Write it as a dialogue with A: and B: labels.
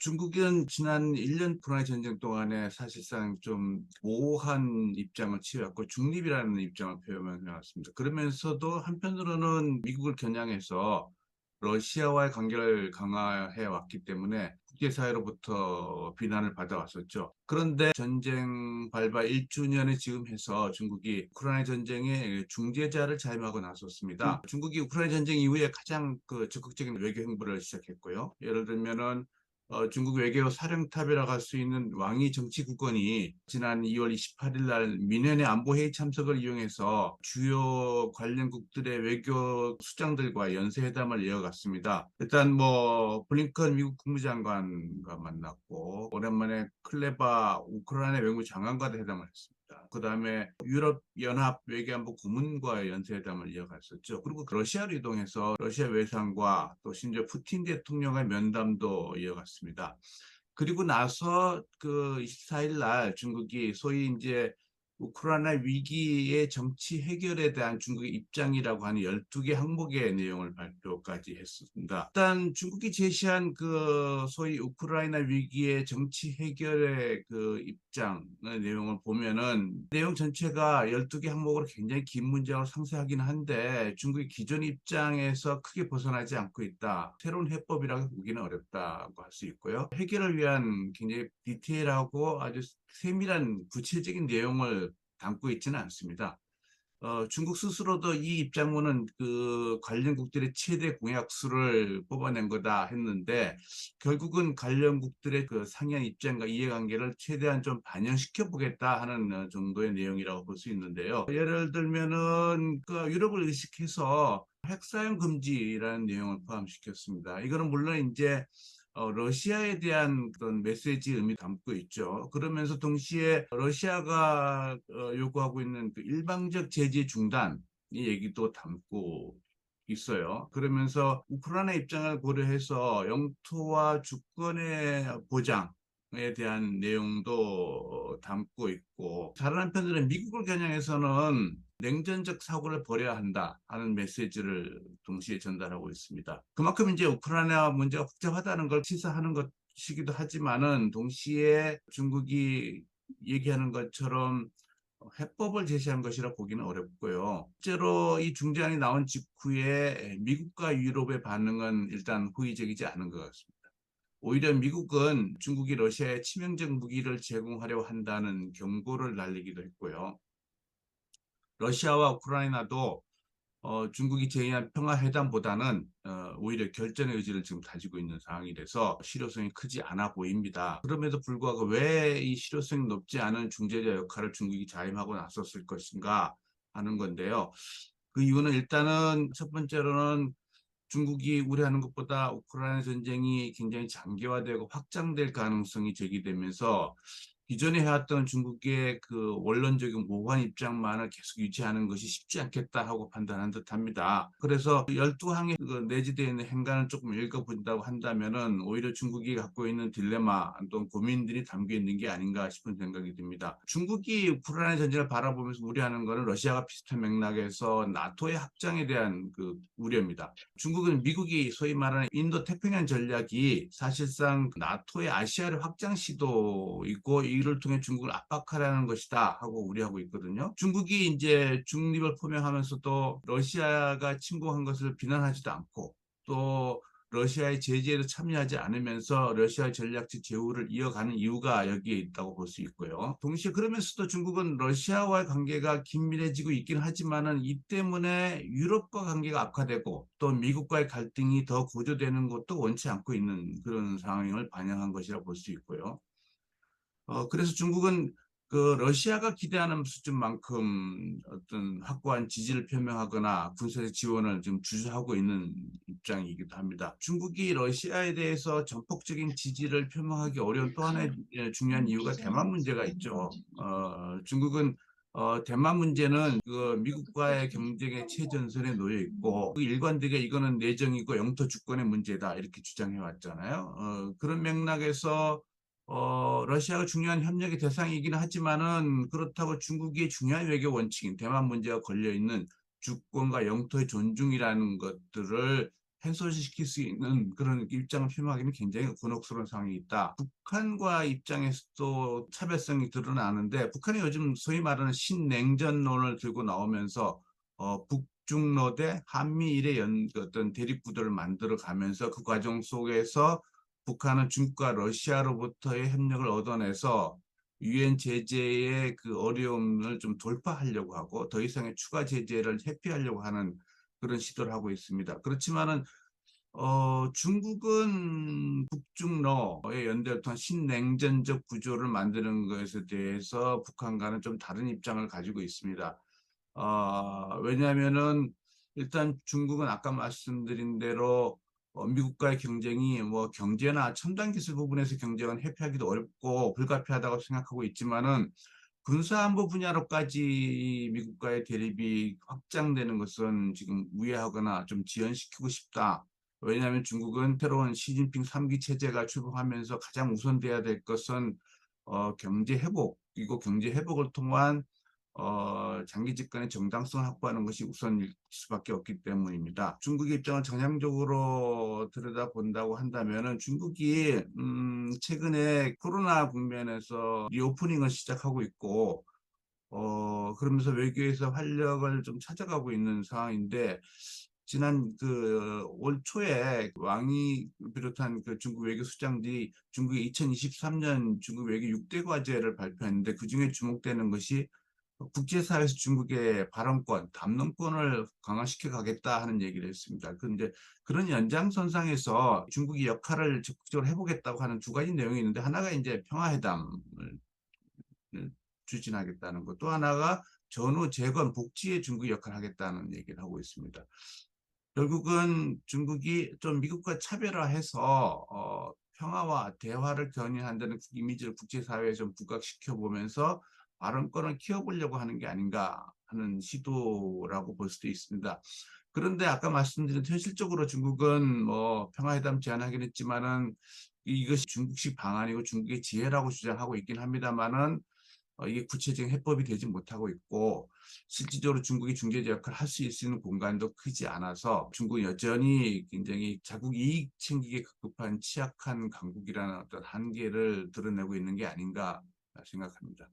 A: 중국은 지난 1년 우크라이나 전쟁 동안에 사실상 좀 모호한 입장을 취해왔고 중립이라는 입장을 표명해왔습니다. 그러면서도 한편으로는 미국을 겨냥해서 러시아와의 관계를 강화해 왔기 때문에 국제사회로부터 비난을 받아왔었죠. 그런데 전쟁 발발 1주년에 지금 해서 중국이 우크라이나 전쟁의 중재자를 자임하고 나섰습니다. 중국이 우크라이나 전쟁 이후에 가장 적극적인 외교 행보를 시작했고요. 예를 들면은 중국 외교 사령탑이라고 할 수 있는 왕이 정치국건이 지난 2월 28일 날 민회의 안보회의 참석을 이용해서 주요 관련국들의 외교 수장들과 연쇄회담을 이어갔습니다. 일단 블링컨 미국 국무장관과 만났고 오랜만에 클레바 우크라이나 외무장관과도 회담을 했습니다. 그다음에 유럽연합 외교안보 고문과 연쇄회담을 이어갔었죠. 그리고 러시아로 이동해서 러시아 외상과 또 심지어 푸틴 대통령의 면담도 이어갔습니다. 그리고 나서 24일 날 중국이 소위 이제 우크라이나 위기의 정치 해결에 대한 중국의 입장이라고 하는 12개 항목의 내용을 발표까지 했습니다. 일단 중국이 제시한 소위 우크라이나 위기의 정치 해결의 입장의 내용을 보면은 내용 전체가 12개 항목으로 굉장히 긴 문장으로 상세하긴 한데 중국의 기존 입장에서 크게 벗어나지 않고 있다. 새로운 해법이라고 보기는 어렵다고 할 수 있고요. 해결을 위한 굉장히 디테일하고 아주 세밀한 구체적인 내용을 담고 있지는 않습니다. 중국 스스로도 이 입장문은 관련국들의 최대 공약수를 뽑아낸 거다 했는데 결국은 관련국들의 상이한 입장과 이해관계를 최대한 좀 반영시켜 보겠다 하는 정도의 내용이라고 볼 수 있는데요. 예를 들면은 유럽을 의식해서 핵사용 금지라는 내용을 포함시켰습니다. 이거는 물론 이제 러시아에 대한 그런 메시지 의미 담고 있죠. 그러면서 동시에 러시아가 요구하고 있는 일방적 제재 중단 이 얘기도 담고 있어요. 그러면서 우크라이나 입장을 고려해서 영토와 주권의 보장에 대한 내용도 담고 있고 다른 한편으로는 미국을 겨냥해서는 냉전적 사고를 벌여야 한다 하는 메시지를 동시에 전달하고 있습니다. 그만큼 이제 우크라이나 문제가 복잡하다는 걸 시사하는 것이기도 하지만은 동시에 중국이 얘기하는 것처럼 해법을 제시한 것이라 보기는 어렵고요. 실제로 이 중재안이 나온 직후에 미국과 유럽의 반응은 일단 호의적이지 않은 것 같습니다. 오히려 미국은 중국이 러시아에 치명적 무기를 제공하려 한다는 경고를 날리기도 했고요. 러시아와 우크라이나도 중국이 제의한 평화회담보다는 오히려 결전의 의지를 지금 가지고 있는 상황이 돼서 실효성이 크지 않아 보입니다. 그럼에도 불구하고 왜 이 실효성이 높지 않은 중재자 역할을 중국이 자임하고 나섰을 것인가 하는 건데요. 그 이유는 일단은 첫 번째로는 중국이 우려하는 것보다 우크라이나 전쟁이 굉장히 장기화되고 확장될 가능성이 제기되면서 기존에 해왔던 중국의 원론적인 모호한 입장만을 계속 유지하는 것이 쉽지 않겠다 하고 판단한 듯합니다. 그래서 12항에 내재되어 있는 행간을 조금 읽어본다고 한다면은 오히려 중국이 갖고 있는 딜레마 또는 고민들이 담겨 있는 게 아닌가 싶은 생각이 듭니다. 중국이 우크라이나 전쟁을 바라보면서 우려하는 것은 러시아가 비슷한 맥락에서 나토의 확장에 대한 우려입니다. 중국은 미국이 소위 말하는 인도 태평양 전략이 사실상 나토의 아시아를 확장 시도이고 이를 통해 중국을 압박하려는 것이다 하고 우려하고 있거든요. 중국이 이제 중립을 표명하면서도 러시아가 침공한 것을 비난하지도 않고 또 러시아의 제재에도 참여하지 않으면서 러시아의 전략적 제후를 이어가는 이유가 여기에 있다고 볼 수 있고요. 동시에 그러면서도 중국은 러시아와의 관계가 긴밀해지고 있긴 하지만은 이 때문에 유럽과 관계가 악화되고 또 미국과의 갈등이 더 고조되는 것도 원치 않고 있는 그런 상황을 반영한 것이라 볼 수 있고요. 그래서 중국은 러시아가 기대하는 수준만큼 어떤 확고한 지지를 표명하거나 군사적 지원을 지금 주저하고 있는 입장이기도 합니다. 중국이 러시아에 대해서 전폭적인 지지를 표명하기 어려운 또 하나의 중요한 이유가 대만 문제가 있죠. 중국은 대만 문제는 미국과의 경쟁의 최전선에 놓여 있고 일관되게 이거는 내정이고 영토 주권의 문제다 이렇게 주장해 왔잖아요. 그런 맥락에서 러시아가 중요한 협력의 대상이긴 하지만은 그렇다고 중국의 중요한 외교 원칙인 대만 문제가 걸려 있는 주권과 영토의 존중이라는 것들을 훼손시킬 수 있는 그런 입장을 표명하기는 굉장히 곤혹스러운 상황이 있다. 북한과 입장에서도 차별성이 드러나는데, 북한이 요즘 소위 말하는 신냉전론을 들고 나오면서 북중러 대 한미일의 어떤 대립구도를 만들어 가면서 그 과정 속에서 북한은 중국과 러시아로부터의 협력을 얻어내서 유엔 제재의 그 어려움을 좀 돌파하려고 하고 더 이상의 추가 제재를 회피하려고 하는 그런 시도를 하고 있습니다. 그렇지만은 중국은 북중러의 연대를 통한 신냉전적 구조를 만드는 것에 대해서 북한과는 좀 다른 입장을 가지고 있습니다. 왜냐하면은 일단 중국은 아까 말씀드린 대로 미국과의 경쟁이 뭐 경제나 첨단 기술 부분에서 경쟁은 회피하기도 어렵고 불가피하다고 생각하고 있지만은 군사안보 분야로까지 미국과의 대립이 확장되는 것은 지금 우회하거나 좀 지연시키고 싶다. 왜냐하면 중국은 새로운 시진핑 3기 체제가 출범하면서 가장 우선돼야 될 것은 경제 회복이고, 경제 회복을 통한 장기 집권의 정당성을 확보하는 것이 우선일 수밖에 없기 때문입니다. 중국의 입장을 정량적으로 들여다본다고 한다면은 중국이 최근에 코로나 국면에서 리오프닝을 시작하고 있고 그러면서 외교에서 활력을 좀 찾아가고 있는 상황인데, 지난 그 올 초에 왕이 비롯한 그 중국 외교수장들이 중국의 2023년 중국 외교 6대 과제를 발표했는데, 그중에 주목되는 것이 국제사회에서 중국의 발언권, 담론권을 강화시켜 가겠다 하는 얘기를 했습니다. 그런데 그런 연장선상에서 중국이 역할을 적극적으로 해보겠다고 하는 두 가지 내용이 있는데, 하나가 이제 평화회담을 추진하겠다는 것, 또 하나가 전후 재건 복지의 중국이 역할을 하겠다는 얘기를 하고 있습니다. 결국은 중국이 좀 미국과 차별화해서 평화와 대화를 견인한다는 이미지를 국제사회에 좀 부각시켜 보면서 발언권을 키워보려고 하는 게 아닌가 하는 시도라고 볼 수도 있습니다. 그런데 아까 말씀드린 현실적으로 중국은 뭐 평화회담 제안하긴 했지만은 이것이 중국식 방안이고 중국의 지혜라고 주장하고 있긴 합니다만은 이게 구체적인 해법이 되지 못하고 있고, 실질적으로 중국이 중재자 역할을 할 수 있는 공간도 크지 않아서 중국은 여전히 굉장히 자국 이익 챙기기에 급급한 취약한 강국이라는 어떤 한계를 드러내고 있는 게 아닌가 생각합니다.